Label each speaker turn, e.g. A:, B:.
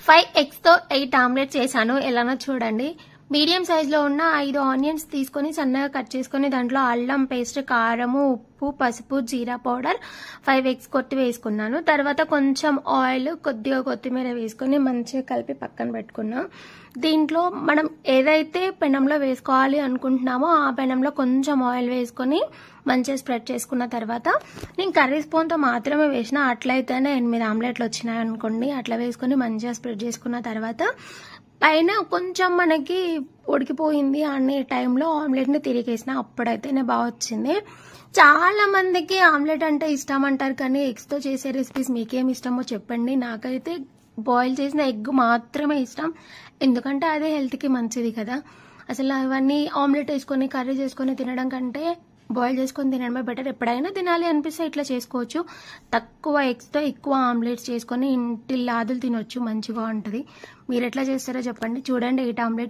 A: 5 eggs తో 8 omelettes చేశాను. ఎలానో చూడండి. మీడియం సైజ్ లో ఉన్న 5 ఆనియన్స్ తీసుకొని సన్నగా కట్ చేసుకొని దాంట్లో అల్లం పేస్ట్, కారము, ఉప్పు, పసుపు, జీరా పౌడర్, 5 eggs కొట్టి వేసుకున్నాను. తర్వాత కొంచెం ఆయిల్, కొద్దిగా కొత్తిమీర వేసుకొని మంచిగా కలిపి పక్కన పెట్టుకున్నాం. దీంట్లో మనం ఏదైతే పెనంలో వేసుకోవాలి అనుకుంటున్నామో ఆ పెనంలో కొంచెం ఆయిల్ వేసుకొని మంచిగా స్ప్రెడ్ చేసుకున్న తర్వాత నేను కర్రీ స్పూన్తో మాత్రమే వేసిన, అట్లయితేనే 8 ఆమ్లెట్లు వచ్చినాయి అనుకోండి. అట్లా వేసుకొని మంచిగా స్ప్రెడ్ చేసుకున్న తర్వాత పైన కొంచెం మనకి ఉడికిపోయింది అనే టైంలో ఆమ్లెట్ని తిరిగేసిన, అప్పుడైతేనే బాగా వచ్చింది. చాలా మందికి ఆమ్లెట్ అంటే ఇష్టం అంటారు, కానీ ఎగ్స్తో చేసే రెసిపీస్ మీకేం ఇష్టమో చెప్పండి. నాకైతే బాయిల్ చేసిన ఎగ్ మాత్రమే ఇష్టం, ఎందుకంటే అదే హెల్త్కి మంచిది కదా. అసలు అవన్నీ ఆమ్లెట్ వేసుకొని కర్రీ చేసుకొని తినడం కంటే బాయిల్ చేసుకొని తినడమే బెటర్. ఎప్పుడైనా తినాలి అనిపిస్తే ఇట్లా చేసుకోవచ్చు. తక్కువ ఎగ్స్తో ఎక్కువ ఆమ్లెట్స్ చేసుకొని ఇంటి లాదులు తినొచ్చు, మంచిగా ఉంటుంది. మీరు ఎట్లా చేస్తారో చెప్పండి. చూడండి 8 ఆమ్లెట్